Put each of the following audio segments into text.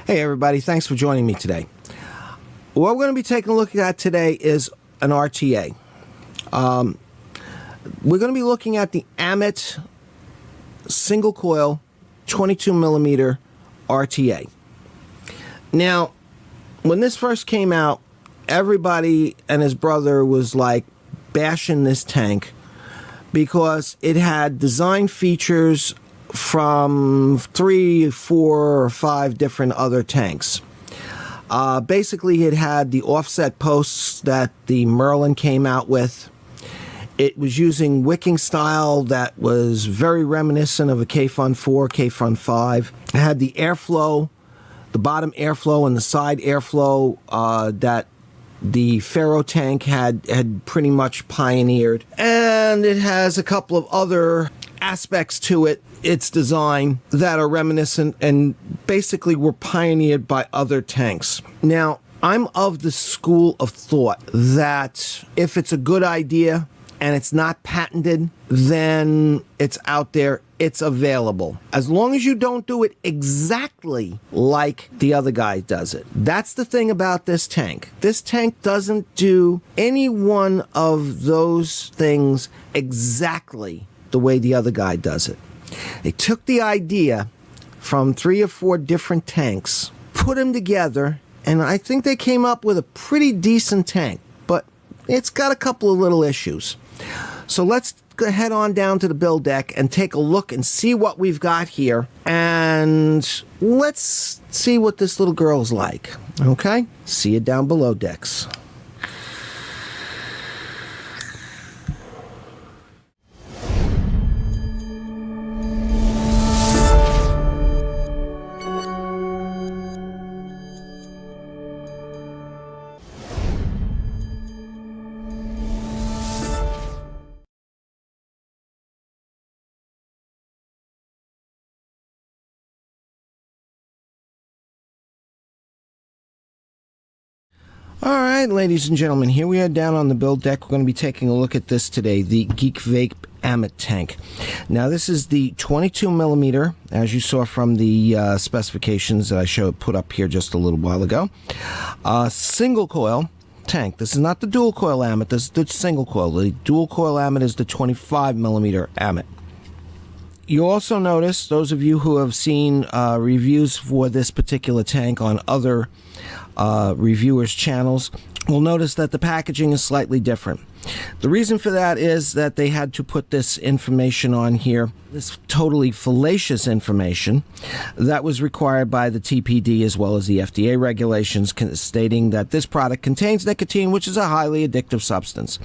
Hey everybody, thanks for joining me today. What we're going to be taking a look at today is an RTA. We're going to be looking at the Ammit single coil 22 millimeter RTA. Now, when this first came out, everybody and his brother was like bashing this tank because it had design features from 3, 4, or 5 different other tanks. Basically, it had the offset posts that the Merlin came out with. It was using wicking style that was very reminiscent of a K-Fun 4, K-Fun 5. It had the airflow, the bottom airflow and the side airflow that the Faro tank had pretty much pioneered. And it has a couple of other aspects to its design that are reminiscent and basically were pioneered by other tanks. Now, I'm of the school of thought that if it's a good idea and it's not patented, then it's out there, it's available. As long as you don't do it exactly like the other guy does it. That's the thing about this tank. This tank doesn't do any one of those things exactly the way the other guy does it. They took the idea from 3 or 4 different tanks, put them together, and I think they came up with a pretty decent tank, but it's got a couple of little issues. So let's head on down to the build deck and take a look and see what we've got here, and let's see what this little girl's like. Okay? See you down below decks. Alright, ladies and gentlemen, here we are down on the build deck. We're going to be taking a look at this today, the Geek Vape Ammit tank. Now, this is the 22 millimeter, as you saw from the specifications that I put up here just a little while ago. Single coil tank. This is not the dual coil Ammit, this is the single coil. The dual coil Ammit is the 25 millimeter Ammit. You also notice, those of you who have seen reviews for this particular tank on other reviewers' channels will notice that the packaging is slightly different. The reason for that is that they had to put this information on here, this totally fallacious information that was required by the TPD as well as the FDA regulations, stating that this product contains nicotine, which is a highly addictive substance.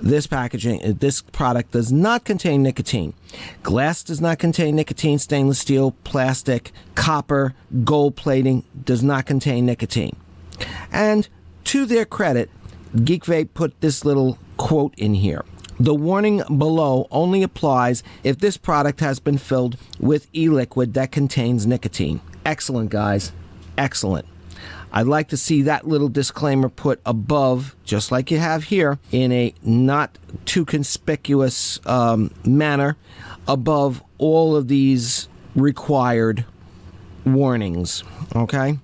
This product does not contain nicotine. Glass does not contain nicotine. Stainless steel, plastic, copper, gold plating does not contain nicotine. And to their credit, Geek Vape put this little quote in here. The warning below only applies if this product has been filled with e-liquid that contains nicotine. Excellent, guys. Excellent. I'd like to see that little disclaimer put above, just like you have here, in a not too conspicuous manner, above all of these required warnings. Okay?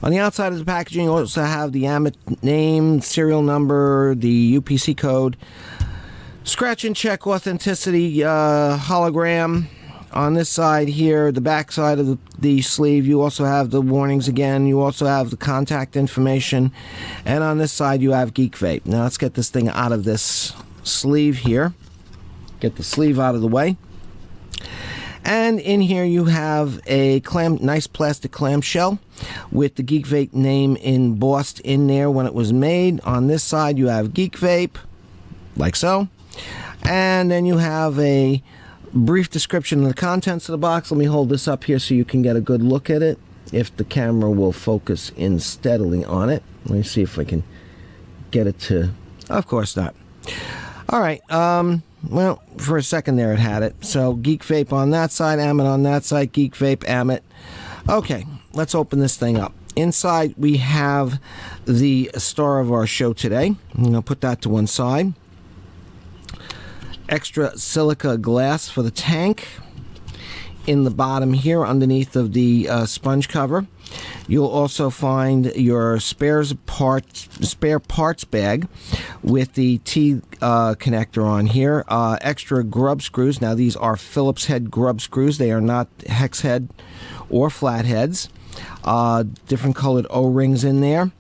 On the outside of the packaging, you also have the Ammit name, serial number, the UPC code, scratch and check authenticity hologram. On this side here, the back side of the sleeve, you also have the warnings again. You also have the contact information. And on this side, you have Geek Vape. Now, let's get this thing out of this sleeve here. Get the sleeve out of the way. And in here you have a nice plastic clamshell with the Geek Vape name embossed in there when it was made. On this side you have Geek Vape, like so. And then you have a brief description of the contents of the box. Let me hold this up here so you can get a good look at it, if the camera will focus in steadily on it. Let me see if I can get it to... Of course not. Alright, well, for a second there it had it. So, Geek Vape on that side, Ammit on that side, Geek Vape, Ammit. Okay, let's open this thing up. Inside, we have the star of our show today. I'm going to put that to one side. Extra silica glass for the tank. in the bottom here underneath of the sponge cover. You'll also find your spare parts bag with the T connector on here. Extra grub screws. Now these are Phillips head grub screws. They are not hex head or flat heads. Different colored O-rings in there.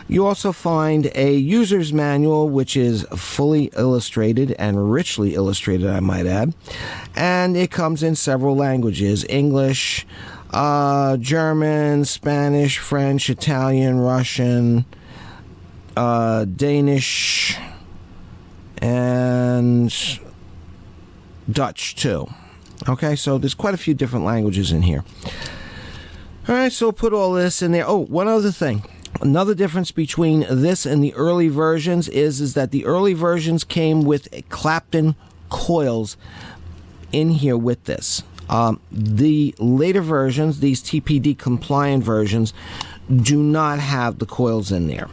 You also find a user's manual, which is fully illustrated and richly illustrated, I might add. And it comes in several languages: English, German, Spanish, French, Italian, Russian, Danish, and Dutch too. Okay, so there's quite a few different languages in here. All right, so we'll put all this in there. Oh, one other thing. Another difference between this and the early versions is that the early versions came with Clapton coils in here with this. The later versions, these TPD compliant versions, do not have the coils in there.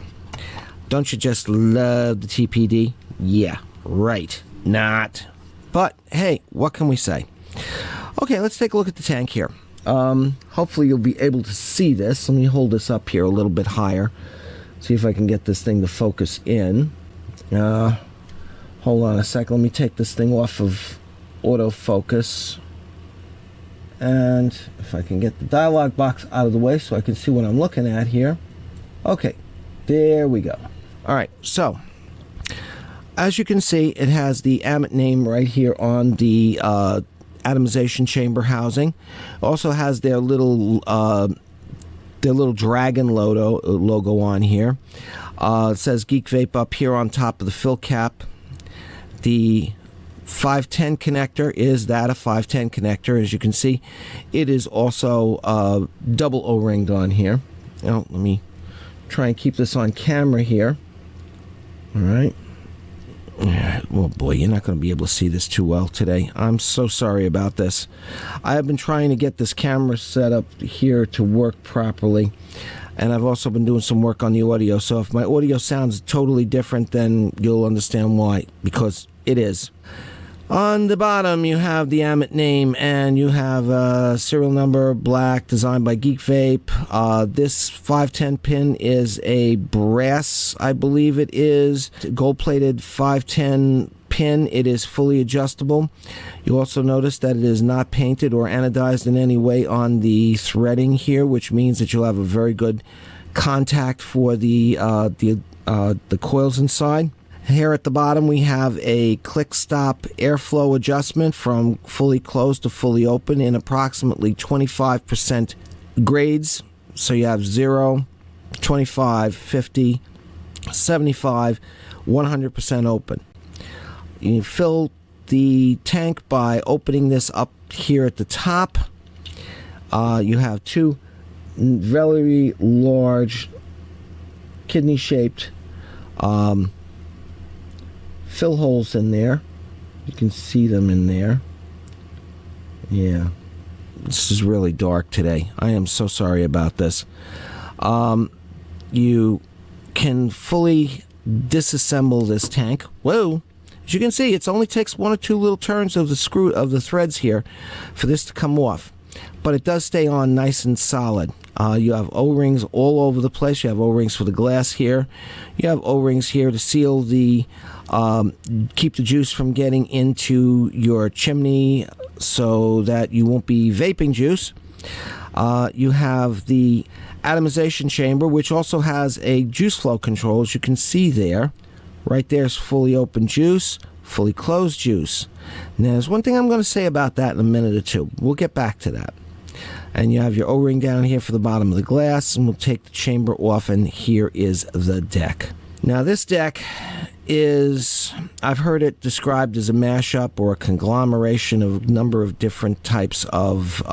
Don't you just love the TPD? Yeah, right. Not. But hey, what can we say? Okay, let's take a look at the tank here. Hopefully you'll be able to see this. Let me hold this up here a little bit higher. See if I can get this thing to focus in. Hold on a second. Let me take this thing off of autofocus. And if I can get the dialog box out of the way so I can see what I'm looking at here. Okay, there we go. All right, so as you can see, it has the Ammit name right here on the atomization chamber housing. Also has their little dragon logo on here. It says Geek Vape up here on top of the fill cap. The 510 connector is that a 510 connector. As you can see, it is also double O-ringed on here. Now, let me try and keep this on camera here. All right. Oh boy, you're not going to be able to see this too well today. I'm so sorry about this. I have been trying to get this camera set up here to work properly, and I've also been doing some work on the audio. So if my audio sounds totally different, then you'll understand why, because it is. On the bottom, you have the Ammit name, and you have a serial number, black, designed by Geek Vape. This 510 pin is a brass, I believe it is, gold-plated 510 pin. It is fully adjustable. You also notice that it is not painted or anodized in any way on the threading here, which means that you'll have a very good contact for the coils inside. Here at the bottom we have a click stop airflow adjustment from fully closed to fully open in approximately 25% grades. So you have 0, 25, 50, 75, 100% open. You fill the tank by opening this up here at the top. You have two very large kidney shaped fill holes in there. You can see them in there. Yeah, this is really dark today. I am so sorry about this. You can fully disassemble this tank. Whoa! As you can see, it only takes one or two little turns of the threads here for this to come off, but it does stay on nice and solid. You have O-rings all over the place. You have O-rings for the glass here. You have O-rings here to seal the keep the juice from getting into your chimney so that you won't be vaping juice. You have the atomization chamber, which also has a juice flow control, as you can see there. Right there is fully open juice, fully closed juice. Now, there's one thing I'm going to say about that in a minute or two. We'll get back to that. And you have your O-ring down here for the bottom of the glass, and we'll take the chamber off, and here is the deck. Now, this deck is, I've heard it described as a mashup or a conglomeration of a number of different types of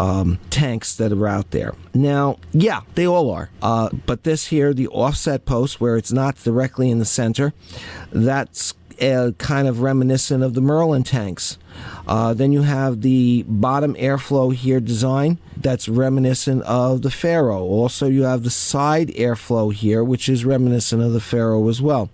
tanks that are out there. Now, yeah, they all are. But this here, the offset post, where it's not directly in the center, that's kind of reminiscent of the Merlin tanks. Then you have the bottom airflow here design that's reminiscent of the Pharaoh. Also, you have the side airflow here, which is reminiscent of the Pharaoh as well.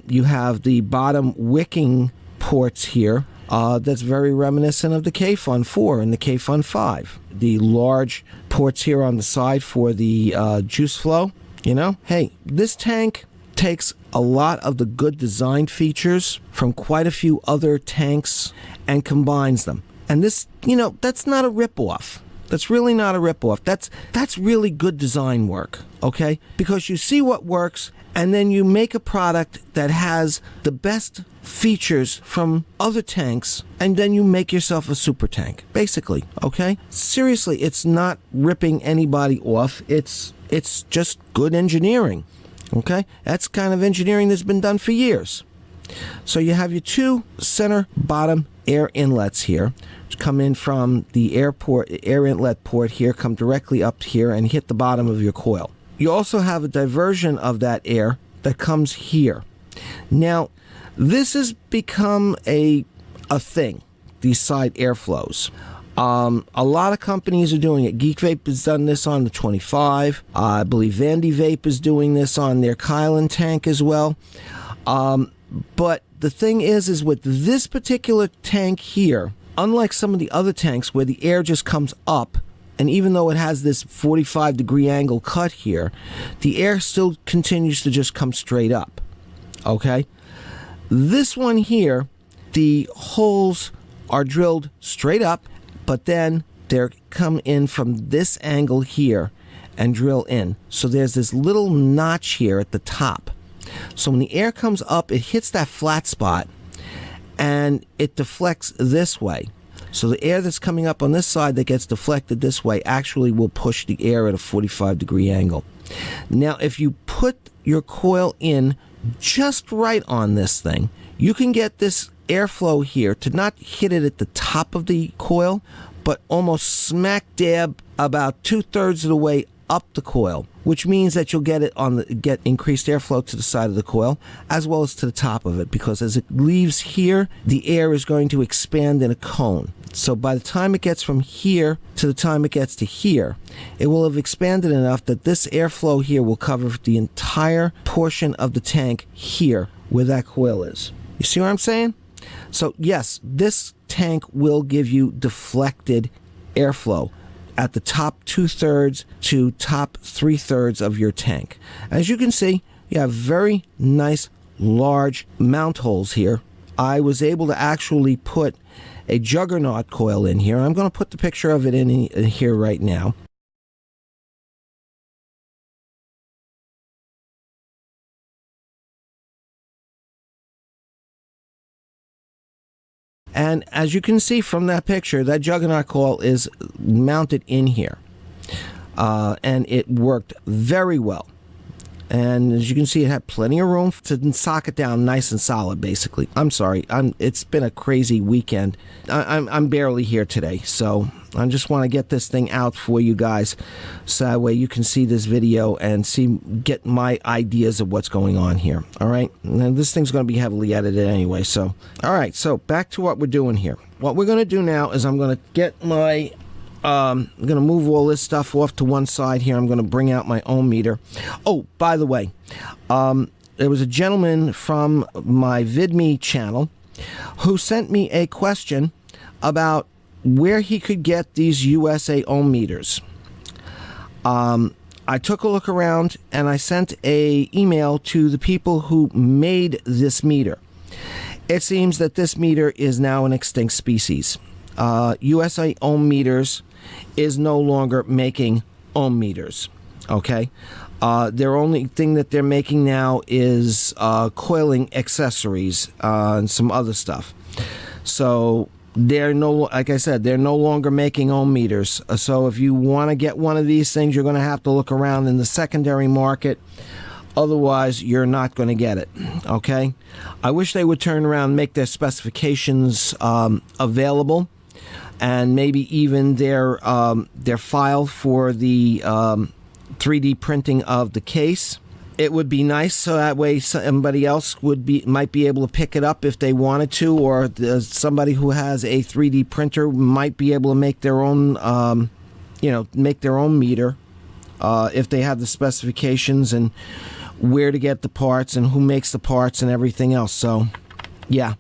You have the bottom wicking ports here that's very reminiscent of the K-Fun 4 and the K-Fun 5. The large ports here on the side for the juice flow. You know, hey, this tank takes a lot of the good design features from quite a few other tanks and combines them. And this, you know, that's not a rip-off. That's really not a rip-off. That's really good design work, okay? Because you see what works, and then you make a product that has the best features from other tanks, and then you make yourself a super tank, basically, okay? Seriously, it's not ripping anybody off. It's just good engineering, okay? That's kind of engineering that's been done for years. So you have your two center bottom air inlets here, which come in from the air inlet port here, come directly up here and hit the bottom of your coil. You also have a diversion of that air that comes here. Now, this has become a thing, these side airflows. A lot of companies are doing it. Geek Vape has done this on the 25. I believe Vandy Vape is doing this on their Coil tank as well. But the thing is with this particular tank here, unlike some of the other tanks where the air just comes up, and even though it has this 45-degree angle cut here, the air still continues to just come straight up, okay? This one here, the holes are drilled straight up, but then they come in from this angle here and drill in. So there's this little notch here at the top. So when the air comes up, it hits that flat spot and it deflects this way. So the air that's coming up on this side that gets deflected this way actually will push the air at a 45-degree angle. Now, if you put your coil in just right on this thing, you can get this airflow here to not hit it at the top of the coil, but almost smack dab about 2/3 of the way up the coil, which means that you'll get increased airflow to the side of the coil as well as to the top of it, because as it leaves here, the air is going to expand in a cone. So by the time it gets from here to the time it gets to here, it will have expanded enough that this airflow here will cover the entire portion of the tank here where that coil is. You see what I'm saying? So yes, this tank will give you deflected airflow at the top 2/3 to top 3/3 of your tank. As you can see, you have very nice large mount holes here. I was able to actually put a juggernaut coil in here. I'm going to put the picture of it in here right now. And as you can see from that picture, that juggernaut coil is mounted in here. And it worked very well. And as you can see, it had plenty of room to sock it down nice and solid, basically. I'm sorry. It's been a crazy weekend. I'm barely here today, so I just want to get this thing out for you guys so that way you can see this video and get my ideas of what's going on here. All right? And this thing's going to be heavily edited anyway, so. All right, so back to what we're doing here. What we're going to do now is I'm going to get my... I'm going to move all this stuff off to one side here. I'm going to bring out my ohm meter. Oh, by the way, there was a gentleman from my VidMe channel who sent me a question about where he could get these USA ohm meters. I took a look around and I sent an email to the people who made this meter. It seems that this meter is now an extinct species. USA ohm meters is no longer making ohm meters, okay? Their only thing that they're making now is coiling accessories and some other stuff. So they're like I said, they're no longer making ohm meters. So if you want to get one of these things, you're going to have to look around in the secondary market. Otherwise, you're not going to get it, okay? I wish they would turn around and make their specifications available, and maybe even their file for the 3D printing of the case. It would be nice, so that way somebody else might be able to pick it up if they wanted to, or somebody who has a 3D printer might be able to make their own, make their own meter if they have the specifications and where to get the parts and who makes the parts and everything else. So, yeah.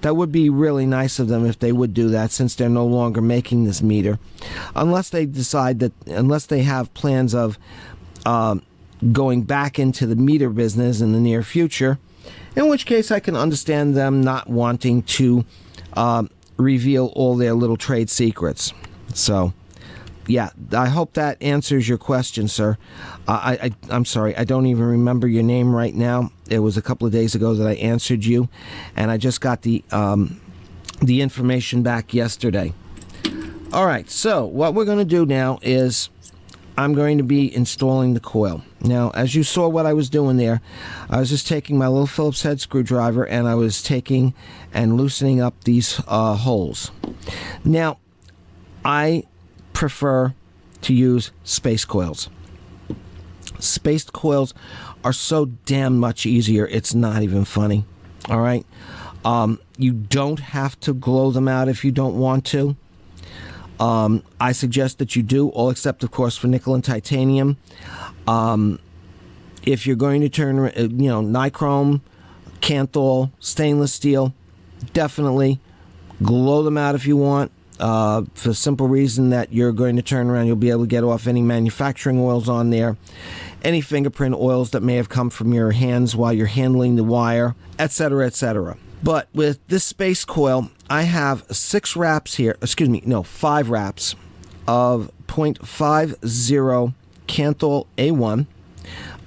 That would be really nice of them if they would do that, since they're no longer making this meter. Unless they decide that, unless they have plans of going back into the meter business in the near future, in which case I can understand them not wanting to reveal all their little trade secrets. So, yeah, I hope that answers your question, sir. I'm sorry, I don't even remember your name right now. It was a couple of days ago that I answered you, and I just got the information back yesterday. All right, so what we're going to do now is I'm going to be installing the coil. Now, as you saw what I was doing there, I was just taking my little Phillips head screwdriver and I was taking and loosening up these holes. Now, I prefer to use space coils. Spaced coils are so damn much easier, it's not even funny. All right? You don't have to glow them out if you don't want to. I suggest that you do, all except, of course, for nickel and titanium. If you're going to turn, nichrome, canthol, stainless steel, definitely glow them out if you want. For the simple reason that you're going to turn around, you'll be able to get off any manufacturing oils on there, any fingerprint oils that may have come from your hands while you're handling the wire, etc., etc. But with this space coil, I have 5 wraps of 0.50 Canthol A1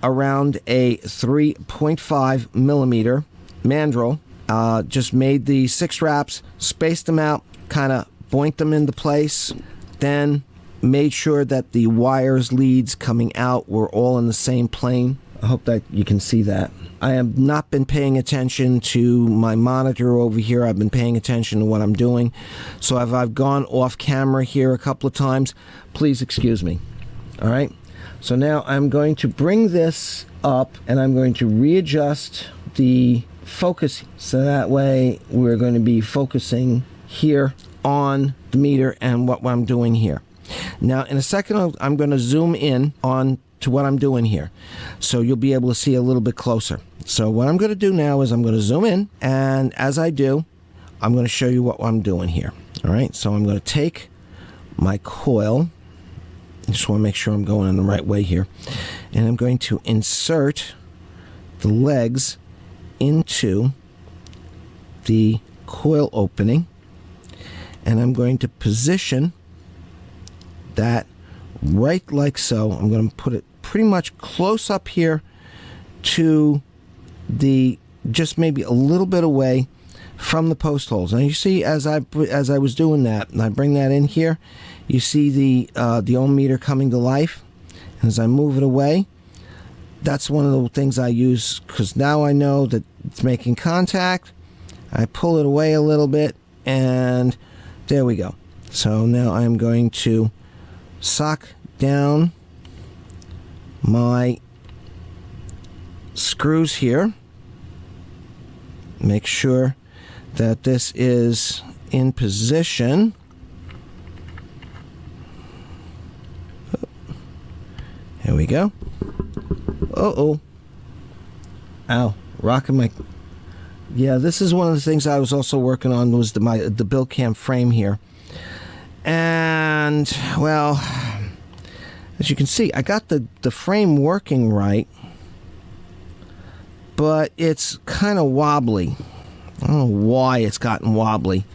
around a 3.5 millimeter mandrel. Just made the 6 wraps, spaced them out, kind of boinked them into place, then made sure that the wires leads coming out were all in the same plane. I hope that you can see that. I have not been paying attention to my monitor over here. I've been paying attention to what I'm doing. So if I've gone off camera here a couple of times, please excuse me. All right. So now I'm going to bring this up and I'm going to readjust the focus so that way we're going to be focusing here on the meter and what I'm doing here. Now in a second I'm going to zoom in on to what I'm doing here, so you'll be able to see a little bit closer. So what I'm going to do now is I'm going to zoom in, and as I do, I'm going to show you what I'm doing here. All right, so I'm going to take my coil. I just want to make sure I'm going in the right way here, and I'm going to insert the legs into the coil opening, and I'm going to position that right like so. I'm going to put it pretty much close up here to the, just maybe a little bit away from the post holes. Now you see, as I was doing that, and I bring that in here, you see the ohm meter coming to life. And as I move it away, that's one of the things I use, because now I know that it's making contact. I pull it away a little bit, and there we go. So now I'm going to sock down my screws here. Make sure that this is in position. Here we go. Uh-oh. Ow. Rocking my... Yeah, this is one of the things I was also working on, was the bill cam frame here. And, well, as you can see, I got the frame working right, but it's kind of wobbly. I don't know why it's gotten wobbly,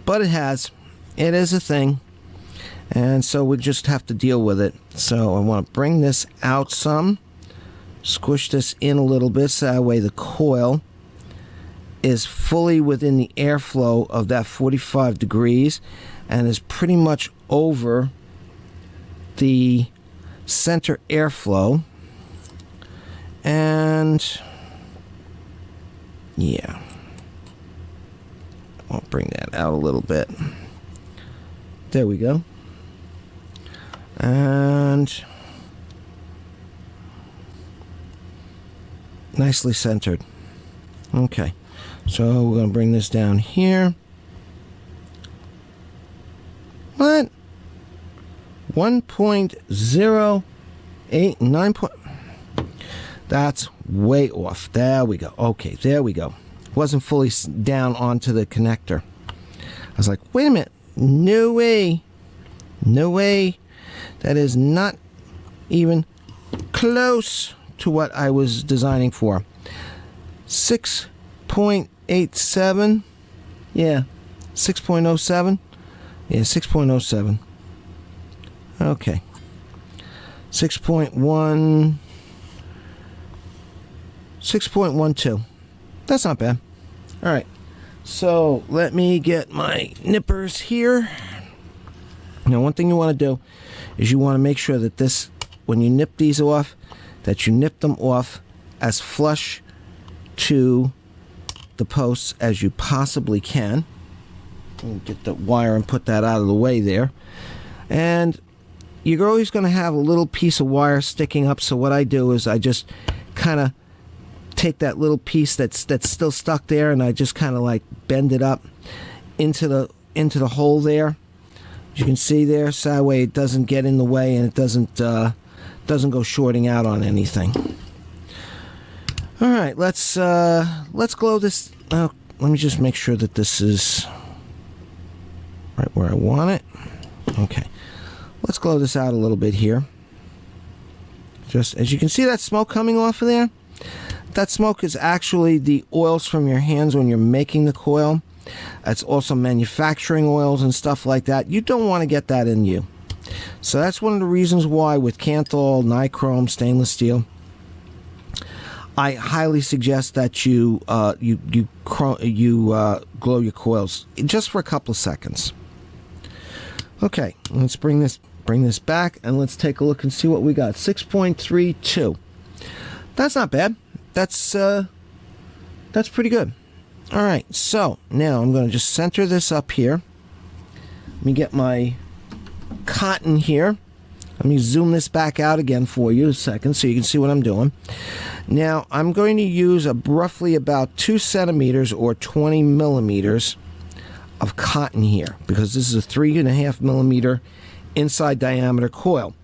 but it has. It is a thing, and so we just have to deal with it. So I want to bring this out some, squish this in a little bit, so that way the coil is fully within the airflow of that 45 degrees and is pretty much over the center airflow. And yeah, I'll bring that out a little bit. There we go. And nicely centered. Okay, so we're going to bring this down here. What? 1.089 point. That's way off. There we go. Okay, there we go. wasn't fully down onto the connector. I was like, wait a minute, no way, no way. That is not even close to what I was designing for. 6.87, yeah, 6.07, yeah, 6.07. Okay, 6.1, 6.12. That's not bad. All right, so let me get my nippers here. Now, one thing you want to do is you want to make sure that this, when you nip these off, that you nip them off as flush to the posts as you possibly can. Get the wire and put that out of the way there. And you're always going to have a little piece of wire sticking up, so what I do is I just kind of take that little piece that's still stuck there, and I just kind of like bend it up into the hole there. As you can see there, so that way it doesn't get in the way and it doesn't go shorting out on anything. All right, let's glow this. Let me just make sure that this is right where I want it. Okay, let's glow this out a little bit here. Just as you can see, that smoke coming off of there. That smoke is actually the oils from your hands when you're making the coil. It's also manufacturing oils and stuff like that. You don't want to get that in you. So that's one of the reasons why with Kanthal, nichrome, stainless steel, I highly suggest that you glow your coils just for a couple of seconds. Okay, let's bring this back and let's take a look and see what we got. 6.32. That's not bad. That's pretty good. All right, so now I'm going to just center this up here. Let me get my cotton here. Let me zoom this back out again for you a second so you can see what I'm doing. Now I'm going to use roughly about 2 centimeters or 20 millimeters of cotton here, because this is a 3.5 millimeter inside diameter coil,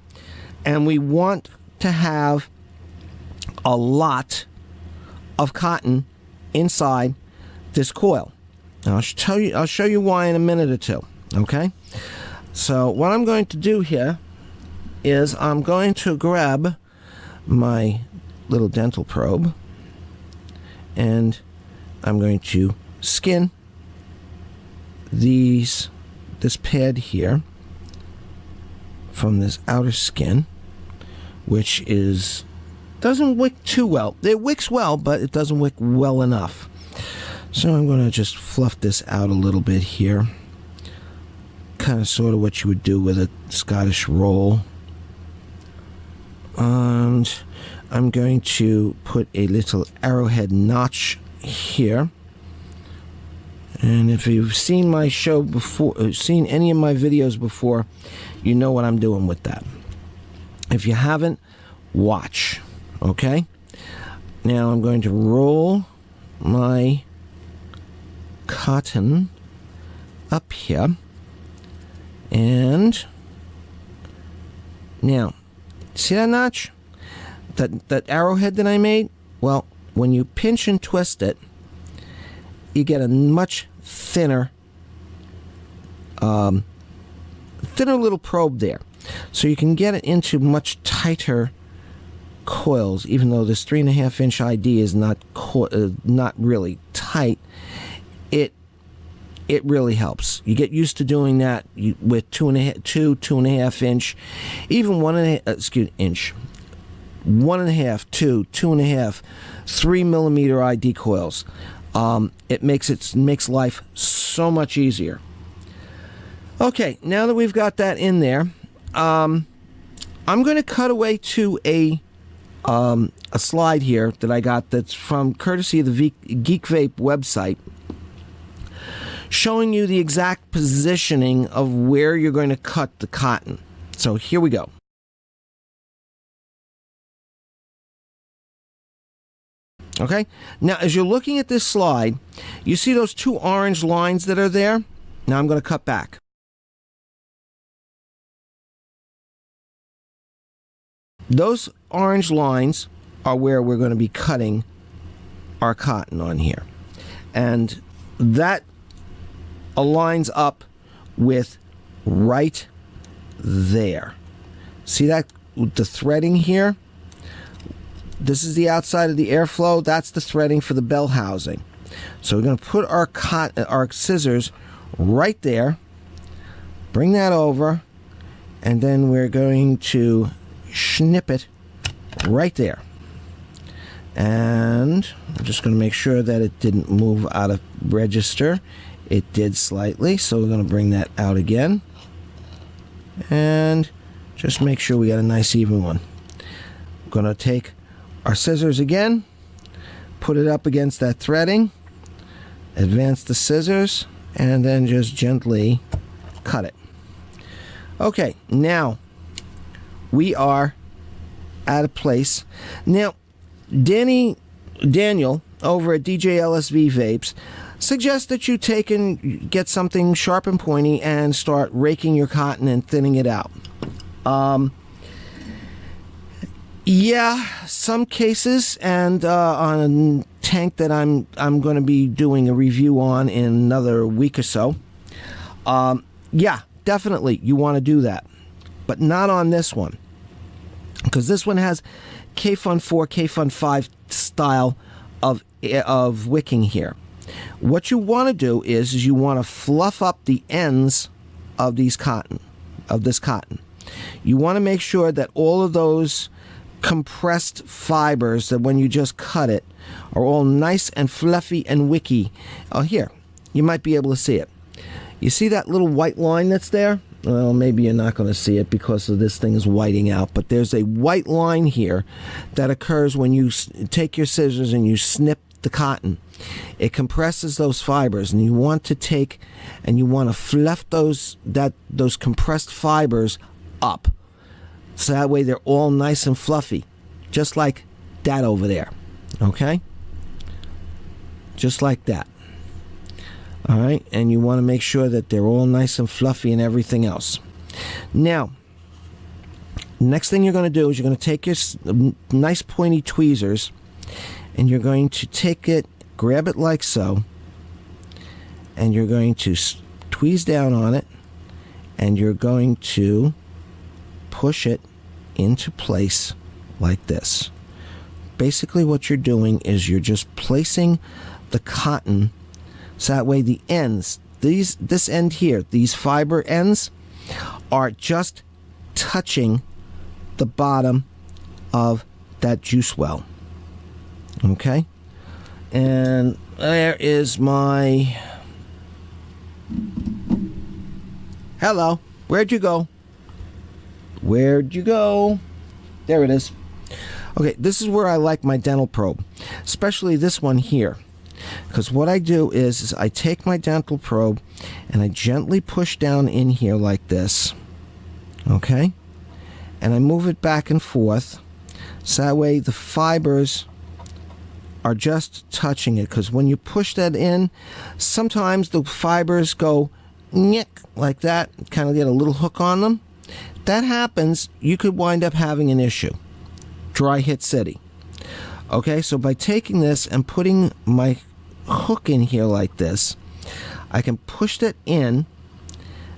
and we want to have a lot of cotton inside this coil. Now I'll show you why in a minute or two. Okay, so what I'm going to do here is I'm going to grab my little dental probe and I'm going to skin this pad here from this outer skin, which doesn't wick too well. It wicks well, but it doesn't wick well enough. So I'm going to just fluff this out a little bit here. Kind of sort of what you would do with a Scottish roll. And I'm going to put a little arrowhead notch here. And if you've seen my show before, seen any of my videos before, you know what I'm doing with that. If you haven't, watch. Okay? Now I'm going to roll my cotton up here, and now see that notch, that arrowhead that I made? Well, when you pinch and twist it, you get a much thinner little probe there, so you can get it into much tighter coils. Even though this 3.5-inch ID is not really tight, it really helps. You get used to doing that with 2.5 inch, even 1.5 inch, 1.5, 2, 2.5, 3 millimeter ID coils. It makes life so much easier. Okay, now that we've got that in there, I'm going to cut away to a slide here that I got that's from courtesy of the Geek Vape website, showing you the exact positioning of where you're going to cut the cotton. So here we go. Okay, now as you're looking at this slide, you see those 2 orange lines that are there? Now I'm going to cut back. Those orange lines are where we're going to be cutting our cotton on here. And that aligns up with right there. See that, the threading here? This is the outside of the airflow. That's the threading for the bell housing. So we're going to put our scissors right there. Bring that over. And then we're going to snip it right there. And I'm just going to make sure that it didn't move out of register. It did slightly, so we're going to bring that out again. And just make sure we got a nice even one. We're going to take our scissors again, put it up against that threading, advance the scissors, and then just gently cut it. Okay, now we are at a place. Now, Daniel over at DJ LSV Vapes suggests that you take and get something sharp and pointy and start raking your cotton and thinning it out. Yeah, some cases, and on a tank that I'm going to be doing a review on in another week or so. Yeah, definitely you want to do that, but not on this one, because this one has K-Fun 4, K-Fun 5 style of wicking here. What you want to do is you want to fluff up the ends of this cotton. You want to make sure that all of those compressed fibers, that when you just cut it, are all nice and fluffy and wicky. Oh, here, you might be able to see it. You see that little white line that's there? Well, maybe you're not going to see it because of this thing is whiting out, but there's a white line here that occurs when you take your scissors and you snip the cotton. It compresses those fibers, and you want to take and you want to fluff those compressed fibers up, so that way they're all nice and fluffy, just like that over there. Okay, just like that. All right, and you want to make sure that they're all nice and fluffy and everything else. Now, next thing you're going to do is you're going to take your nice pointy tweezers, and you're going to take it, grab it like so, and you're going to tweeze down on it, and you're going to push it into place like this. Basically what you're doing is you're just placing the cotton, so that way the ends, this end here, these fiber ends, are just touching the bottom of that juice well. Okay? And there is my... Hello. Where'd you go? Where'd you go? There it is. Okay, this is where I like my dental probe, especially this one here. Because what I do is I take my dental probe and I gently push down in here like this. Okay? And I move it back and forth, so that way the fibers are just touching it. Because when you push that in, sometimes the fibers go nick like that, kind of get a little hook on them. If that happens, you could wind up having an issue. Dry hit city. Okay, so by taking this and putting my hook in here like this, I can push that in,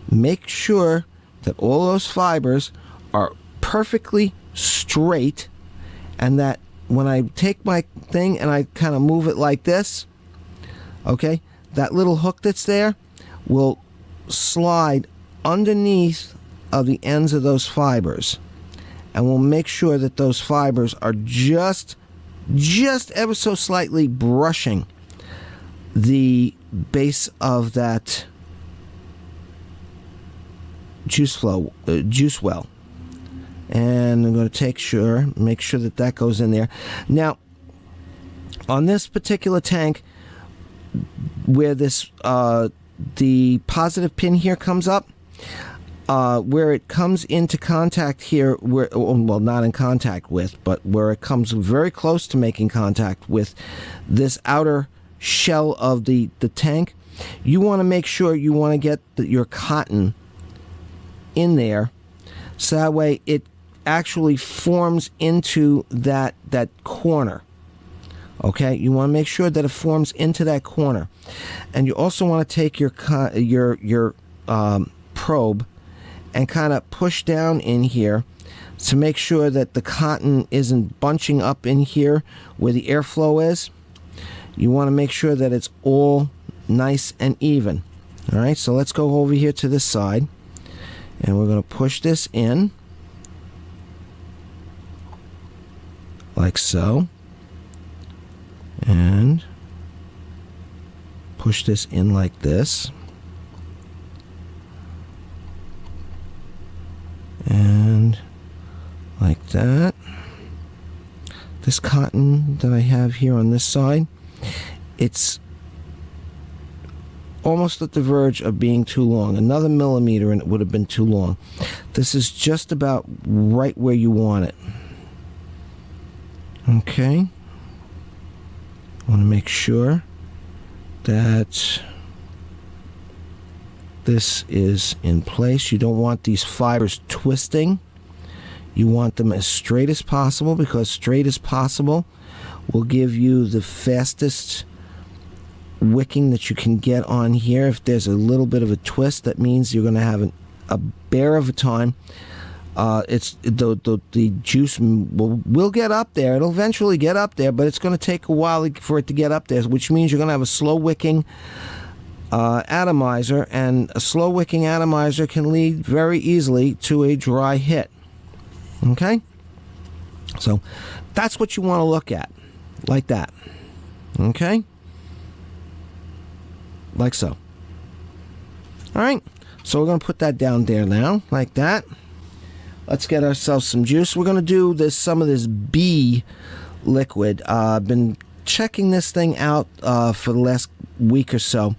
make sure that all those fibers are perfectly straight, and that when I take my thing and I kind of move it like this, okay, that little hook that's there will slide underneath of the ends of those fibers, and we'll make sure that those fibers are just ever so slightly brushing the base of that juice well. And I'm going to make sure that that goes in there. Now, on this particular tank, where this the positive pin here comes up, where it comes into contact here, well, not in contact with, but where it comes very close to making contact with this outer shell of the tank, you want to make sure you want to get your cotton in there, so that way it actually forms into that corner. Okay, you want to make sure that it forms into that corner, and you also want to take your probe and kind of push down in here to make sure that the cotton isn't bunching up in here where the airflow is. You want to make sure that it's all nice and even. All right, so let's go over here to this side, and we're going to push this in like so, and push this in like this, and like that. This cotton that I have here on this side, it's almost at the verge of being too long. Another millimeter and it would have been too long. This is just about right where you want it. Okay. I want to make sure that this is in place. You don't want these fibers twisting. You want them as straight as possible, because straight as possible will give you the fastest wicking that you can get on here. If there's a little bit of a twist, that means you're going to have a bear of a time. It's the juice will get up there. It'll eventually get up there, but it's going to take a while for it to get up there, which means you're going to have a slow wicking atomizer, and a slow wicking atomizer can lead very easily to a dry hit. Okay, so that's what you want to look at, like that. Okay, like so. All right, so we're going to put that down there now, like that. Let's get ourselves some juice. We're going to do some of this bee liquid. I've been checking this thing out for the last week or so.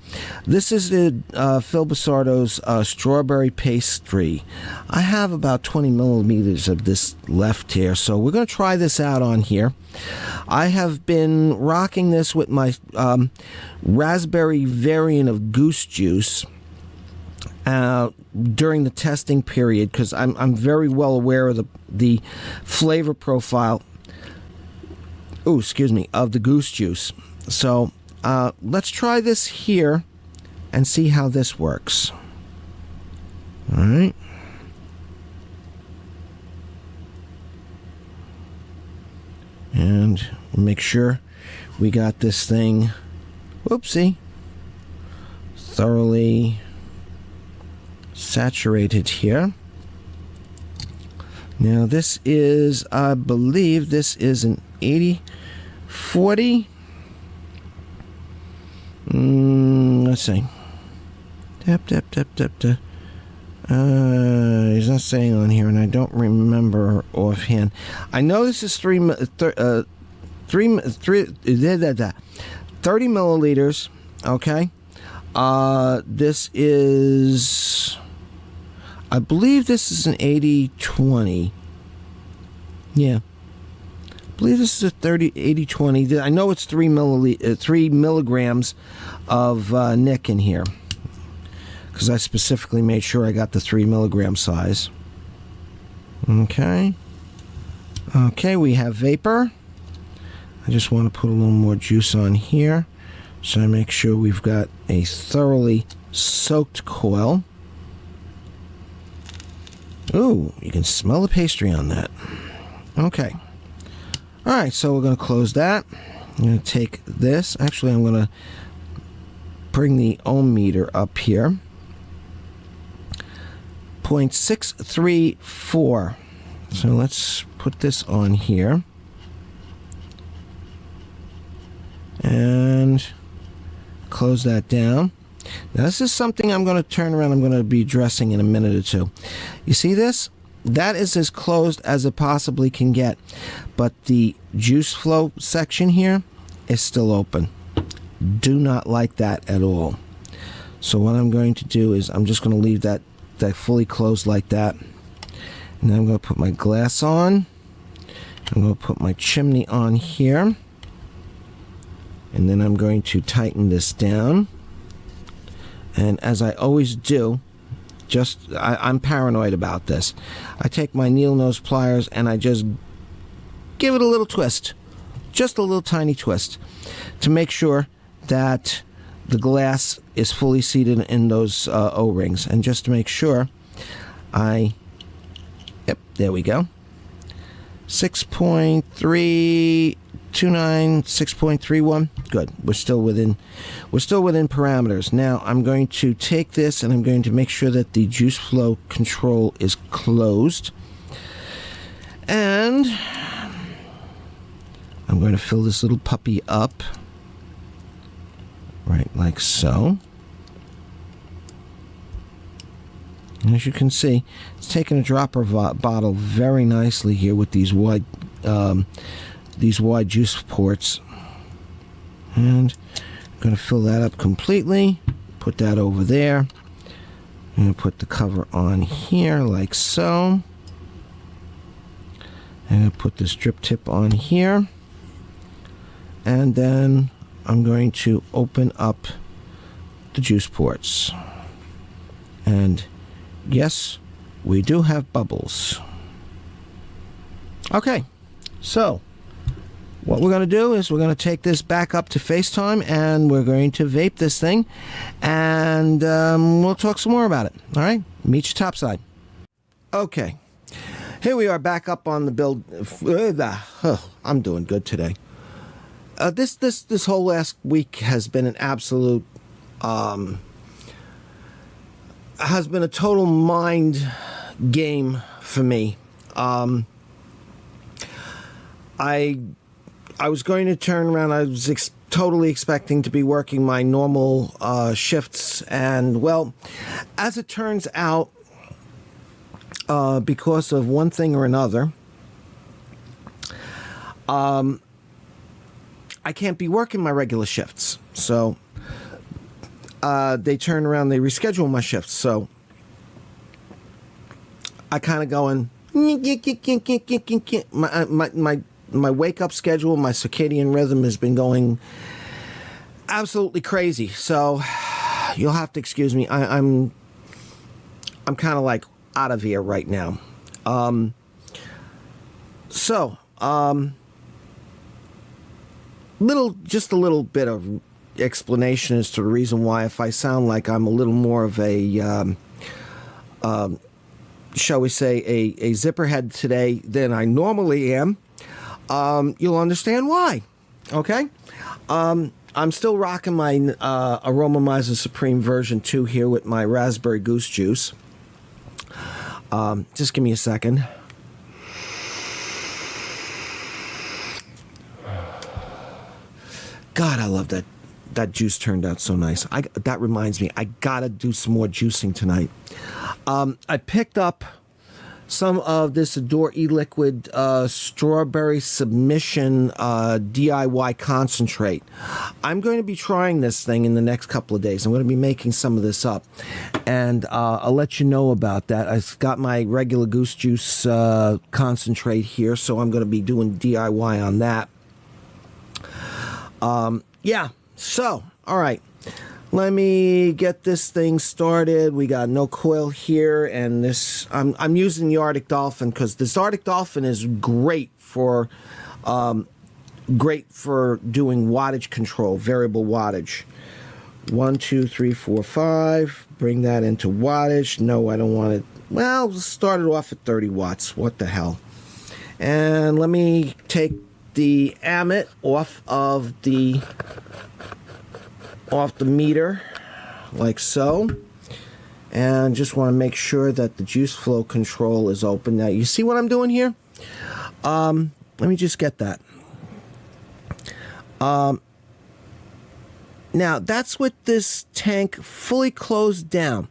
This is the Phil Basardo's strawberry pastry. I have about 20 milliliters of this left here, so we're going to try this out on here. I have been rocking this with my raspberry variant of goose juice during the testing period, because I'm very well aware of the flavor profile of the goose juice. So let's try this here and see how this works. All right. And make sure we got this thing, thoroughly saturated here. Now this is, I believe this is an 80-40. Let's see. He's not saying on here, and I don't remember offhand. I know this is 30 milliliters. Okay. This is, I believe this is an 80-20. Yeah. I believe this is a 80-20. I know it's 3 milligrams of Nick in here, because I specifically made sure I got the 3 milligram size. Okay. Okay, we have vapor. I just want to put a little more juice on here, so I make sure we've got a thoroughly soaked coil. Ooh, you can smell the pastry on that. Okay. All right, so we're going to close that. I'm going to take this. Actually, I'm going to bring the ohm meter up here. 0.634. So let's put this on here. And close that down. Now this is something I'm going to turn around. I'm going to be addressing in a minute or two. You see this? That is as closed as it possibly can get. But the juice flow section here is still open. Do not like that at all. So what I'm going to do is I'm just going to leave that fully closed like that. And then I'm going to put my glass on. I'm going to put my chimney on here. And then I'm going to tighten this down. And as I always do, I'm paranoid about this. I take my needle nose pliers and I just give it a little twist just a little tiny twist to make sure that the glass is fully seated in those O-rings. And just to make sure, yep, there we go. 6.329, 6.31. Good. We're still within parameters. Now I'm going to take this and I'm going to make sure that the juice flow control is closed. And I'm going to fill this little puppy up right like so. And as you can see, it's taking a dropper bottle very nicely here with these wide juice ports. And I'm going to fill that up completely. Put that over there. I'm going to put the cover on here like so. I'm going to put this drip tip on here. And then I'm going to open up the juice ports. And yes, we do have bubbles. Okay, so what we're going to do is we're going to take this back up to FaceTime and we're going to vape this thing, and we'll talk some more about it. All right, meet you topside. Okay, here we are back up on the build. I'm doing good today. This whole last week has been an absolute has been a total mind game for me. I was going to turn around. I was totally expecting to be working my normal shifts, and well, as it turns out, because of one thing or another, I can't be working my regular shifts. So they turn around, they reschedule my shifts. So I kind of going, my wake up schedule, my circadian rhythm has been going absolutely crazy. So you'll have to excuse me. I'm kind of like out of here right now. Just a little bit of explanation as to the reason why, if I sound like I'm a little more of a shall we say a zipperhead today than I normally am, you'll understand why. Okay, I'm still rocking my Aromamizer Supreme version 2 here with my raspberry goose juice. Just give me a second. God, I love that. That juice turned out so nice. That reminds me, I gotta do some more juicing tonight. I picked up some of this Adore E-Liquid Strawberry Submission DIY concentrate. I'm going to be trying this thing in the next couple of days. I'm going to be making some of this up, and I'll let you know about that. I've got my regular goose juice concentrate here, so I'm going to be doing DIY on that. Yeah, so, all right. Let me get this thing started. We got no coil here, and this I'm using the Arctic Dolphin because this Arctic Dolphin is great for doing wattage control, variable wattage. 1, 2, 3, 4, 5. Bring that into wattage. No, I don't want it. Well, let's start it off at 30 watts. What the hell? And let me take the Ammit off the meter like so, and just want to make sure that the juice flow control is open. Now you see what I'm doing here. Let me just get that. Now that's with this tank fully closed down.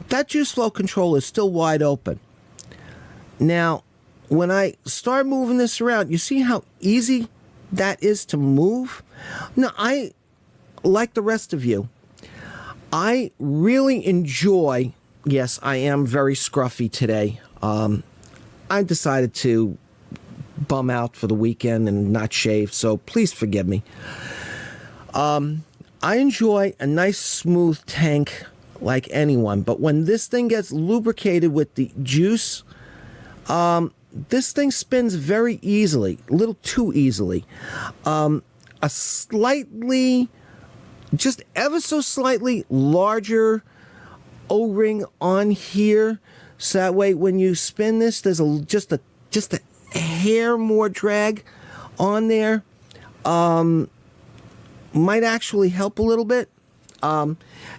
That juice flow control is still wide open. Now when I start moving this around, you see how easy that is to move? Now, I, like the rest of you, I really enjoy, yes, I am very scruffy today. I decided to bum out for the weekend and not shave, so please forgive me. I enjoy a nice smooth tank like anyone, but when this thing gets lubricated with the juice, this thing spins very easily, a little too easily. A slightly, just ever so slightly larger O-ring on here, so that way when you spin this, there's just a hair more drag on there. Might actually help a little bit.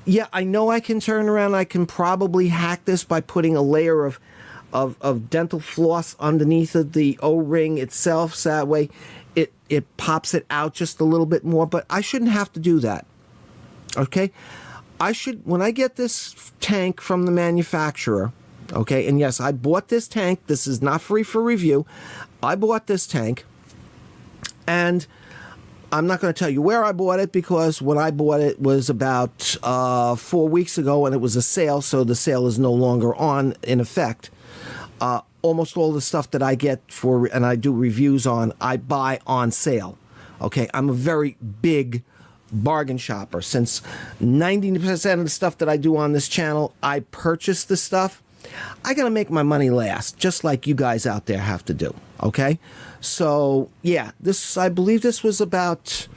Yeah, I know I can turn around. I can probably hack this by putting a layer of dental floss underneath of the O-ring itself, so that way it pops it out just a little bit more, but I shouldn't have to do that. Okay? When I get this tank from the manufacturer, okay, and yes, I bought this tank. This is not free for review. I bought this tank, and I'm not going to tell you where I bought it, because when I bought it was about 4 weeks ago, and it was a sale, so the sale is no longer in effect. Almost all the stuff that I get and I do reviews on, I buy on sale. Okay, I'm a very big bargain shopper. Since 90% of the stuff that I do on this channel, I purchase the stuff, I gotta make my money last, just like you guys out there have to do. Okay, so yeah, I believe this was about,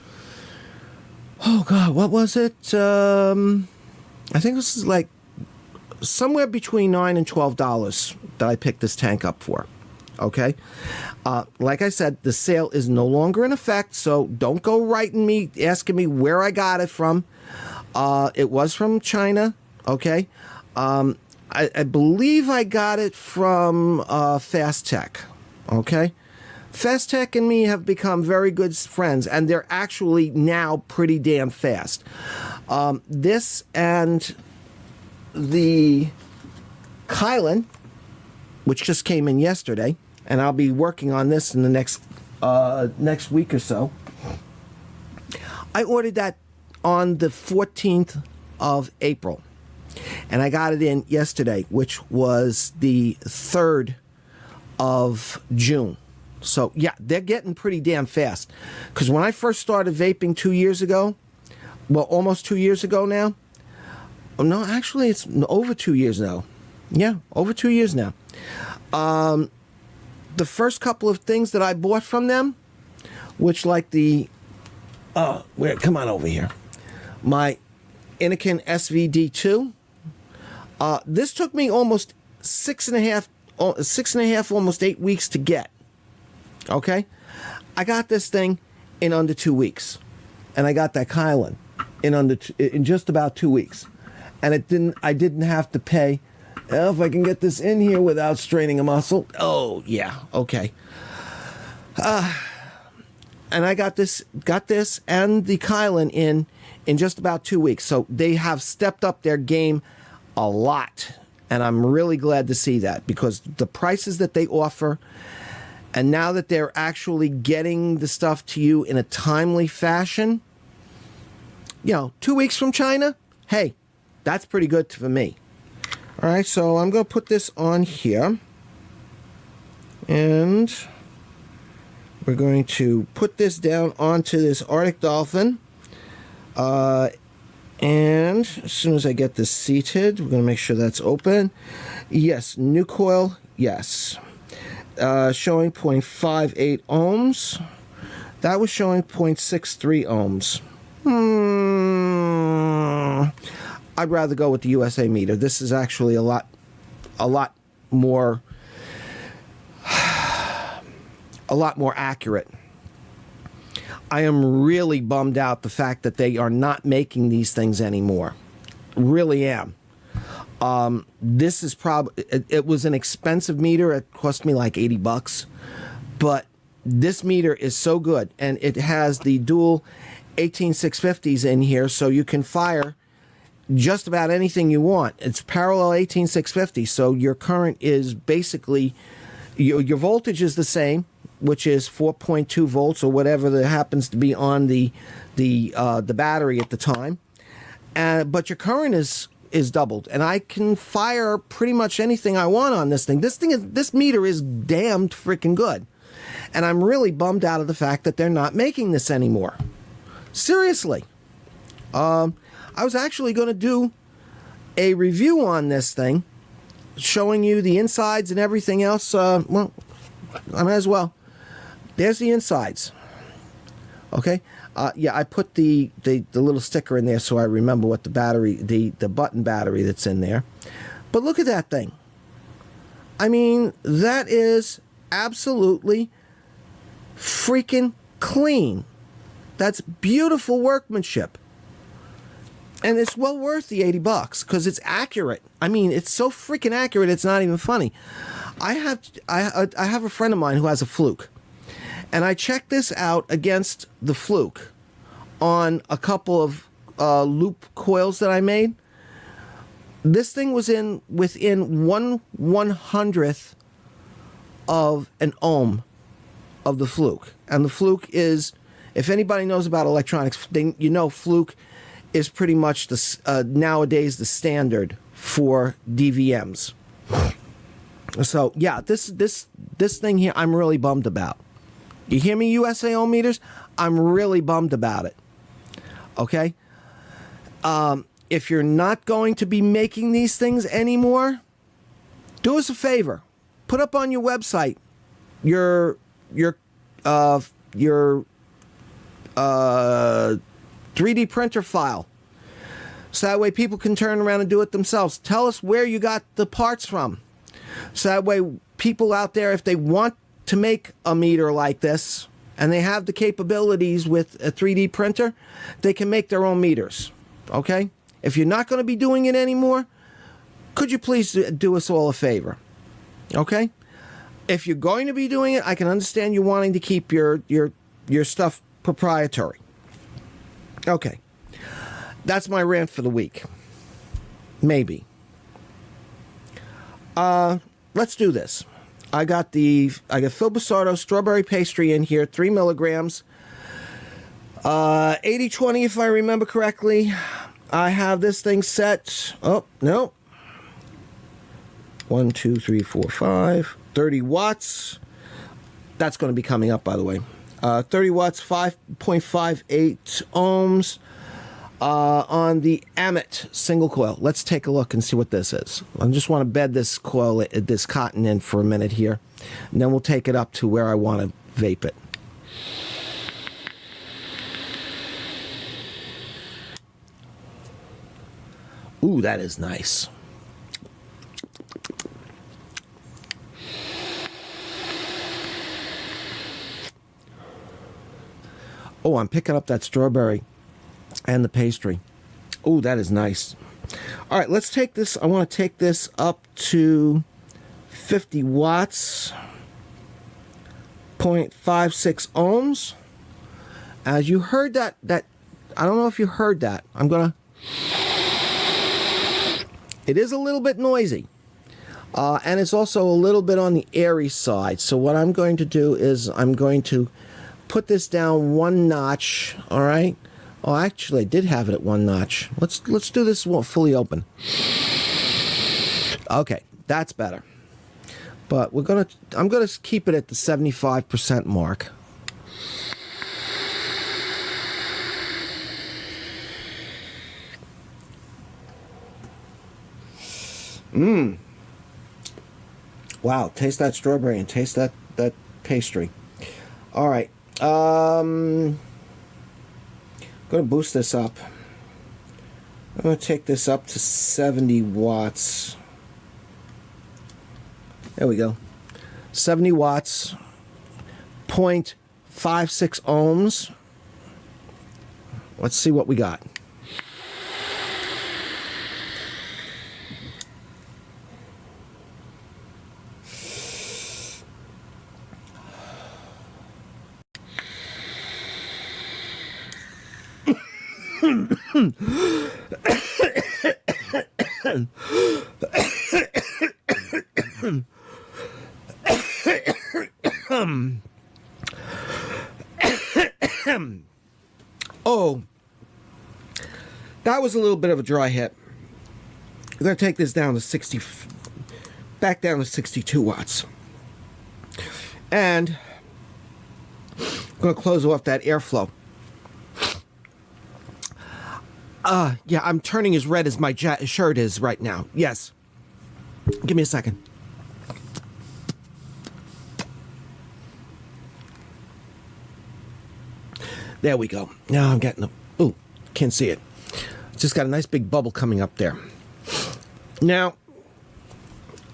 oh god, what was it? I think this is like somewhere between $9 and $12 that I picked this tank up for. Okay, like I said, the sale is no longer in effect, so don't go writing me asking me where I got it from. It was from China. Okay, I believe I got it from Fast Tech. Okay, Fast Tech and me have become very good friends, and they're actually now pretty damn fast. This and the Coil, which just came in yesterday, and I'll be working on this in the next week or so. I ordered that on the 14th of April, and I got it in yesterday, which was the 3rd of June. So yeah, they're getting pretty damn fast. Because when I first started vaping 2 years ago, well, almost 2 years ago now. No, actually, it's over 2 years now. Yeah, over 2 years now. The first couple of things that I bought from them, which like come on over here, my Anakin SVD2. This took me almost six and a half, almost 8 weeks to get. Okay, I got this thing in under 2 weeks, and I got that Coil in just about 2 weeks. And I didn't have to pay. If I can get this in here without straining a muscle. Oh yeah, okay. And I got this and the Coil in just about 2 weeks. So they have stepped up their game a lot, and I'm really glad to see that, because the prices that they offer, and now that they're actually getting the stuff to you in a timely fashion, 2 weeks from China, hey, that's pretty good for me. All right, so I'm going to put this on here, and we're going to put this down onto this Arctic Dolphin, and as soon as I get this seated, we're going to make sure that's open. Yes, new coil, yes. Showing 0.58 ohms. That was showing 0.63 ohms. I'd rather go with the USA meter. This is actually a lot more accurate. I am really bummed out the fact that they are not making these things anymore. Really am. This is probably, it was an expensive meter. It cost me like $80, but this meter is so good, and it has the dual 18650s in here, so you can fire just about anything you want. It's parallel 18650, so your current is basically, your voltage is the same, which is 4.2 volts or whatever that happens to be on the battery at the time, but your current is doubled, and I can fire pretty much anything I want on this thing. This meter is damned freaking good, and I'm really bummed out of the fact that they're not making this anymore. Seriously. I was actually going to do a review on this thing, showing you the insides and everything else. Well, I might as well. There's the insides. Okay. Yeah, I put the little sticker in there so I remember what the battery, the button battery that's in there. But look at that thing. I mean, that is absolutely freaking clean. That's beautiful workmanship. And it's well worth the $80 because it's accurate. I mean, it's so freaking accurate, it's not even funny. I have a friend of mine who has a Fluke. And I checked this out against the Fluke on a couple of loop coils that I made. This thing was within 1/100th of an ohm of the Fluke. And the Fluke is, if anybody knows about electronics, you know Fluke is pretty much nowadays the standard for DVMs. So yeah, this thing here I'm really bummed about. You hear me, USA ohm meters? I'm really bummed about it. Okay? If you're not going to be making these things anymore, do us a favor. Put up on your website your 3D printer file. So that way people can turn around and do it themselves. Tell us where you got the parts from. So that way people out there, if they want to make a meter like this and they have the capabilities with a 3D printer, they can make their own meters. Okay? If you're not going to be doing it anymore, could you please do us all a favor? Okay? If you're going to be doing it, I can understand you wanting to keep your stuff proprietary. Okay. That's my rant for the week. Maybe. Let's do this. I got Phil Basardo strawberry pastry in here, 3 milligrams. 80/20 if I remember correctly. I have this thing set. Oh, no. 1, 2, 3, 4, 5. 30 watts. That's going to be coming up, by the way. 30 watts, 5.58 ohms on the Ammit single coil. Let's take a look and see what this is. I just want to bed this coil, this cotton in for a minute here, and then we'll take it up to where I want to vape it. Ooh, that is nice. Oh, I'm picking up that strawberry and the pastry. Oh, that is nice. All right, let's take this. I want to take this up to 50 watts, 0.56 ohms. As you heard that I don't know if you heard that. It is a little bit noisy. And it's also a little bit on the airy side. So what I'm going to do is I'm going to put this down 1 notch, all right? Oh, actually, I did have it at 1 notch. Let's do this fully open. Okay, that's better. But I'm gonna keep it at the 75% mark. Wow, taste that strawberry and taste that pastry. All right. I'm going to boost this up. I'm going to take this up to 70 watts. There we go. 70 watts, 0.56 ohms. Let's see what we got. Oh, that was a little bit of a dry hit. We're going to take this down to back down to 62 watts. And I'm going to close off that airflow. Yeah, I'm turning as red as my shirt is right now. Yes. Give me a second. There we go. Now I'm getting the... Ooh, can't see it. Just got a nice big bubble coming up there. Now...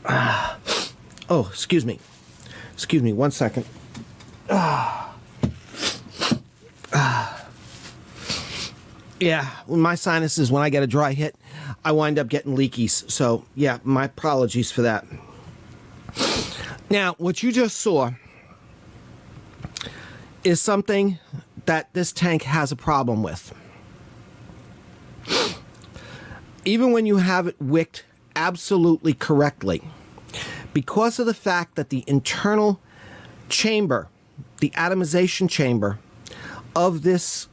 oh, excuse me. Excuse me, 1 second. Yeah, my sinuses, when I get a dry hit, I wind up getting leakies. So, yeah, my apologies for that. Now, what you just saw is something that this tank has a problem with. Even when you have it wicked absolutely correctly, because of the fact that the internal chamber, the atomization chamber of this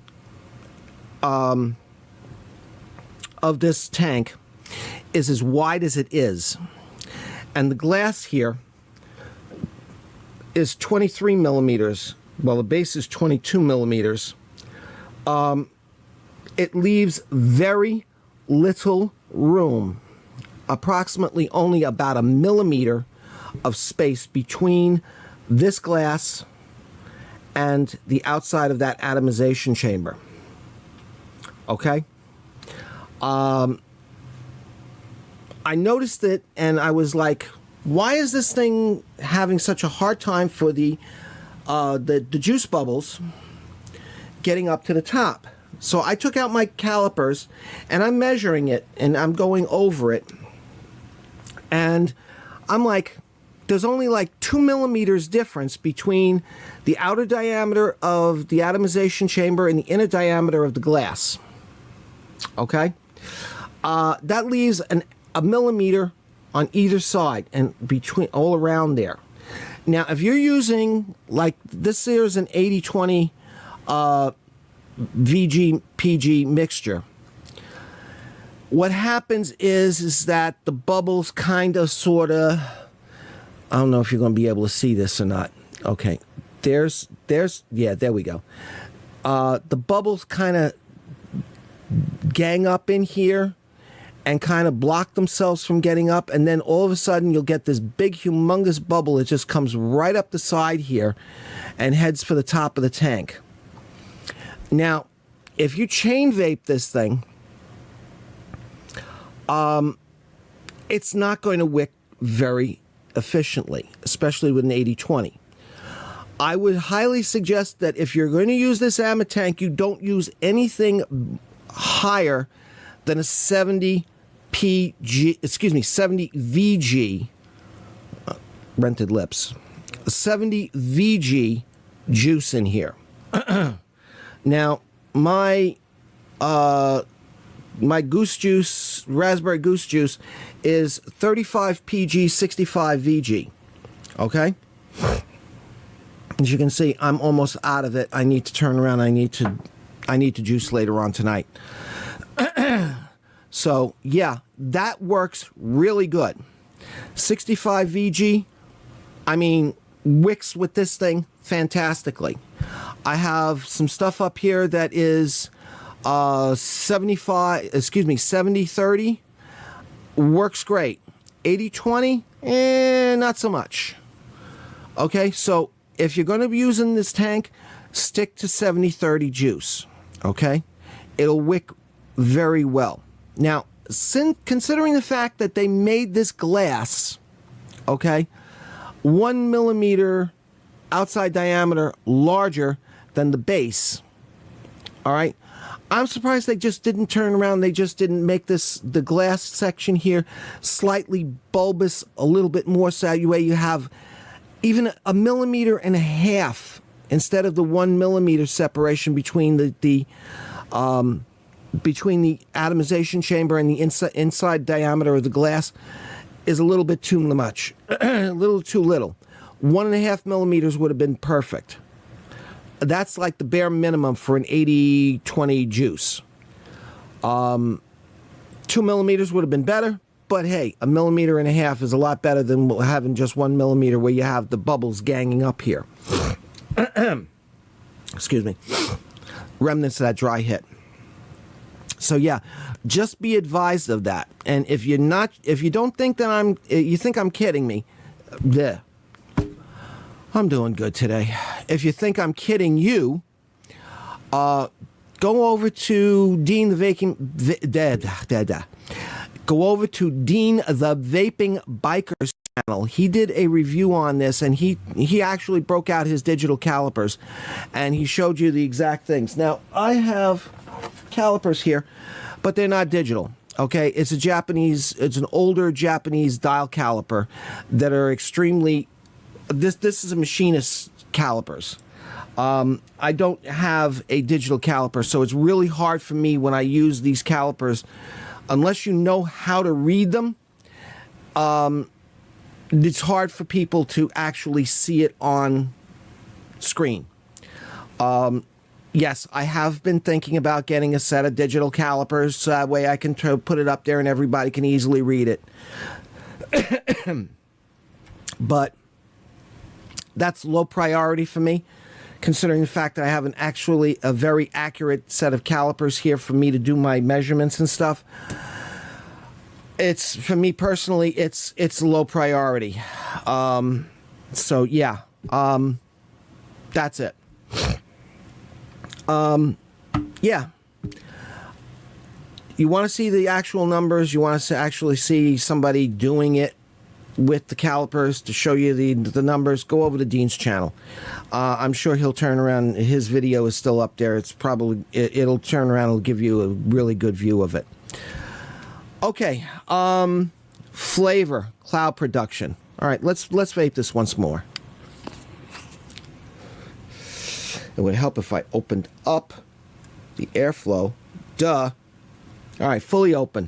tank is as wide as it is, and the glass here is 23 millimeters. Well, the base is 22 millimeters. It leaves very little room, approximately only about a millimeter of space between this glass and the outside of that atomization chamber. Okay? I noticed it and I was like, why is this thing having such a hard time for the juice bubbles getting up to the top? So I took out my calipers and I'm measuring it and I'm going over it. And I'm like, there's only like 2 millimeters difference between the outer diameter of the atomization chamber and the inner diameter of the glass. Okay? That leaves a millimeter on either side and between all around there. Now, if you're using, like, this here's an 80-20 VG PG mixture, what happens is that the bubbles kind of sort of, I don't know if you're going to be able to see this or not. Okay, there's yeah, there we go. The bubbles kind of gang up in here and kind of block themselves from getting up, and then all of a sudden you'll get this big humongous bubble that just comes right up the side here and heads for the top of the tank. Now, if you chain vape this thing, it's not going to wick very efficiently, especially with an 80-20. I would highly suggest that if you're going to use this Ammit tank, you don't use anything higher than a 70 VG, rented lips, a 70 VG juice in here. Now, my goose juice, raspberry goose juice, is 35 PG, 65 VG. Okay? As you can see, I'm almost out of it. I need to turn around. I need to juice later on tonight. So, yeah, that works really good. 65 VG, I mean, wicks with this thing fantastically. I have some stuff up here that is 70-30, works great. 80-20, not so much. Okay, so if you're going to be using this tank, stick to 70-30 juice. Okay, it'll wick very well. Now, considering the fact that they made this glass, okay, 1 millimeter outside diameter larger than the base, all right, I'm surprised they just didn't turn around. They just didn't make the glass section here slightly bulbous a little bit more, so that way you have even 1.5 millimeters instead of the 1 millimeter separation between the atomization chamber and the inside diameter of the glass is a little bit too much, a little too little. 1.5 millimeters would have been perfect. That's like the bare minimum for an 80-20 juice. 2 millimeters would have been better, but hey, 1.5 millimeters is a lot better than having just 1 millimeter where you have the bubbles ganging up here. Excuse me. Remnants of that dry hit. So yeah, just be advised of that. And if you don't think that you think I'm kidding me, yeah, I'm doing good today. If you think I'm kidding you, go over to Dean the Vaping. Go over to Dean the Vaping Biker's channel. He did a review on this, and he actually broke out his digital calipers, and he showed you the exact things. Now, I have calipers here, but they're not digital. Okay, it's an older Japanese dial caliper that are extremely. This is a machinist calipers. I don't have a digital caliper, so it's really hard for me when I use these calipers, unless you know how to read them. It's hard for people to actually see it on screen. Yes, I have been thinking about getting a set of digital calipers, so that way I can put it up there and everybody can easily read it. But that's low priority for me, considering the fact that I have a very accurate set of calipers here for me to do my measurements and stuff. It's, for me personally, it's low priority. So yeah, that's it. Yeah. You want to see the actual numbers, you want to actually see somebody doing it with the calipers to show you the numbers, go over to Dean's channel. I'm sure he'll turn around. His video is still up there. It'll turn around. It'll give you a really good view of it. Okay. Flavor, cloud production. All right, let's vape this once more. It would help if I opened up the airflow. Duh. All right, fully open.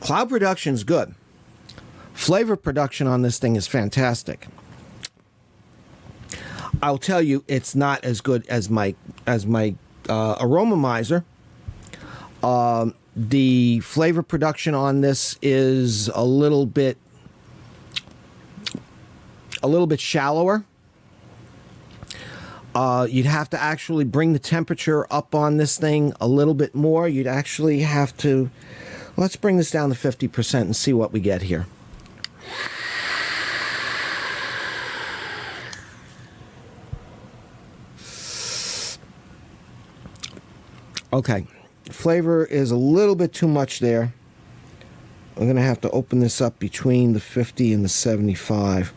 Cloud production is good. Flavor production on this thing is fantastic. I'll tell you, it's not as good as my aromomizer. The flavor production on this is a little bit shallower. You'd have to actually bring the temperature up on this thing a little bit more. You'd actually have to. Let's bring this down to 50% and see what we get here. Okay, flavor is a little bit too much there. I'm going to have to open this up between the 50 and the 75.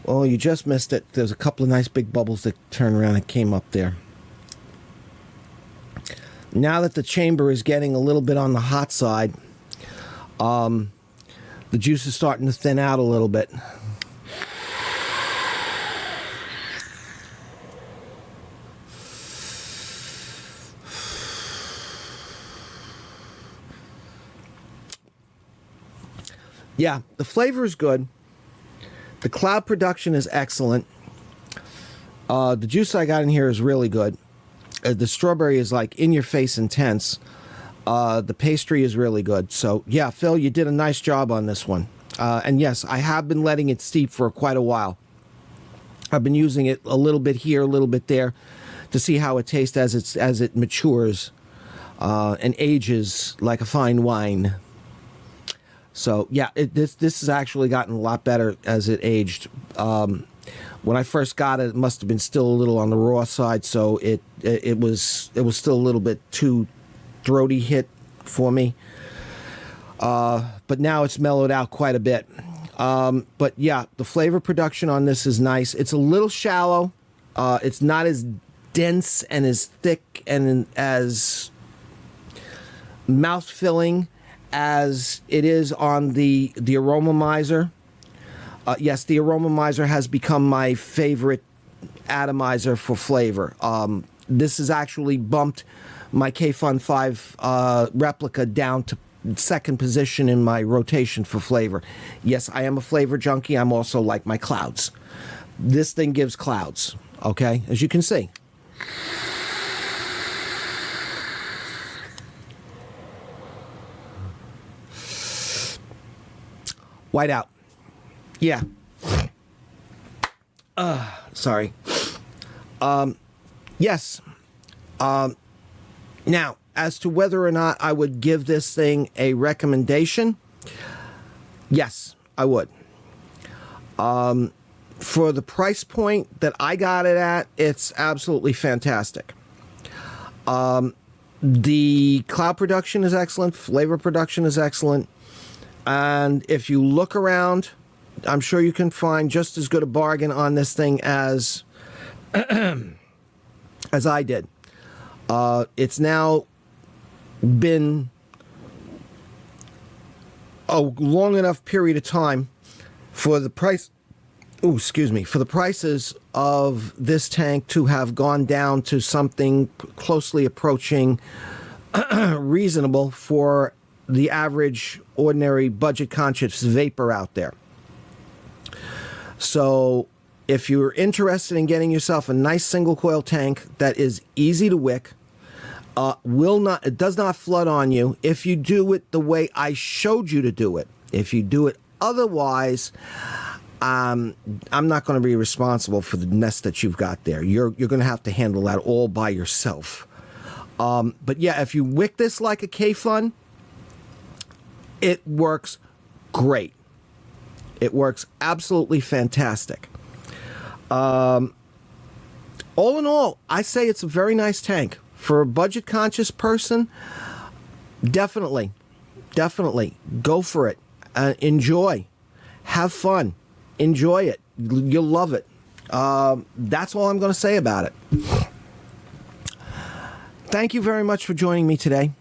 Oh, you just missed it. There's a couple of nice big bubbles that turned around and came up there. Now that the chamber is getting a little bit on the hot side, the juice is starting to thin out a little bit. Yeah, the flavor is good. The cloud production is excellent. The juice I got in here is really good. The strawberry is like in your face intense. The pastry is really good. So yeah, Phil, you did a nice job on this one. And yes, I have been letting it steep for quite a while. I've been using it a little bit here, a little bit there, to see how it tastes as it matures and ages like a fine wine. So yeah, this has actually gotten a lot better as it aged. When I first got it, it must have been still a little on the raw side, so it was still a little bit too throaty hit for me. But now it's mellowed out quite a bit. But yeah, the flavor production on this is nice. It's a little shallow. It's not as dense and as thick and as mouth-filling as it is on the aromomizer. Yes, the aromomizer has become my favorite atomizer for flavor. This has actually bumped my K-Fun 5 replica down to second position in my rotation for flavor. Yes, I am a flavor junkie. I'm also like my clouds. This thing gives clouds, okay, as you can see. White out. Yeah. Sorry. Yes. Now, as to whether or not I would give this thing a recommendation, Yes, I would. For the price point that I got it at, it's absolutely fantastic. The cloud production is excellent. Flavor production is excellent. And if you look around, I'm sure you can find just as good a bargain on this thing as as I did. It's now been a long enough period of time for the price, for the prices of this tank to have gone down to something closely approaching reasonable for the average, ordinary, budget-conscious vapor out there. So if you're interested in getting yourself a nice single coil tank that is easy to wick, it does not flood on you if you do it the way I showed you to do it. If you do it otherwise, I'm not going to be responsible for the nest that you've got there. You're going to have to handle that all by yourself. But yeah, if you wick this like a K-Fun, it works great. It works absolutely fantastic. All in all, I say it's a very nice tank. For a budget-conscious person, definitely go for it. Enjoy. Have fun. Enjoy it. You'll love it. That's all I'm going to say about it. Thank you very much for joining me today.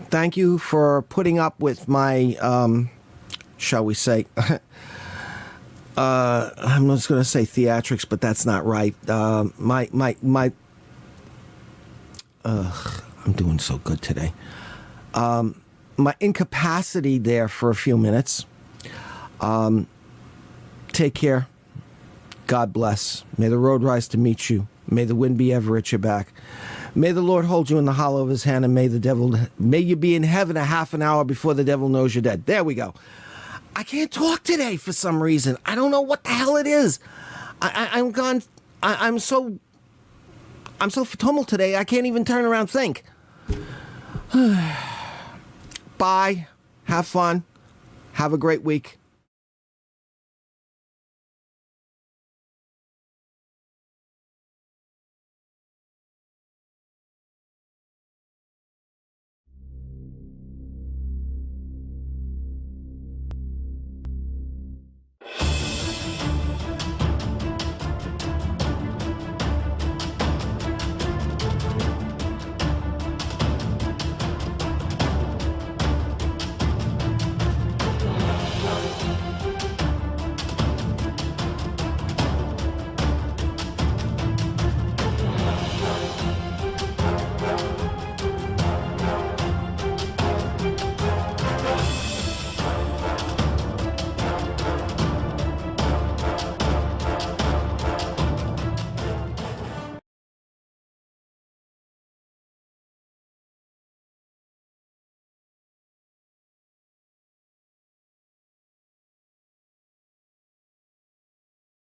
Thank you for putting up with my, shall we say, I'm just going to say theatrics, but that's not right. I'm doing so good today. My incapacity there for a few minutes. Take care. God bless. May the road rise to meet you. May the wind be ever at your back. May the Lord hold you in the hollow of his hand, and may you be in heaven a half an hour before the devil knows you're dead. There we go. I can't talk today for some reason. I don't know what the hell it is. I'm so tumbled today, I can't even turn around and think. Bye. Have fun. Have a great week.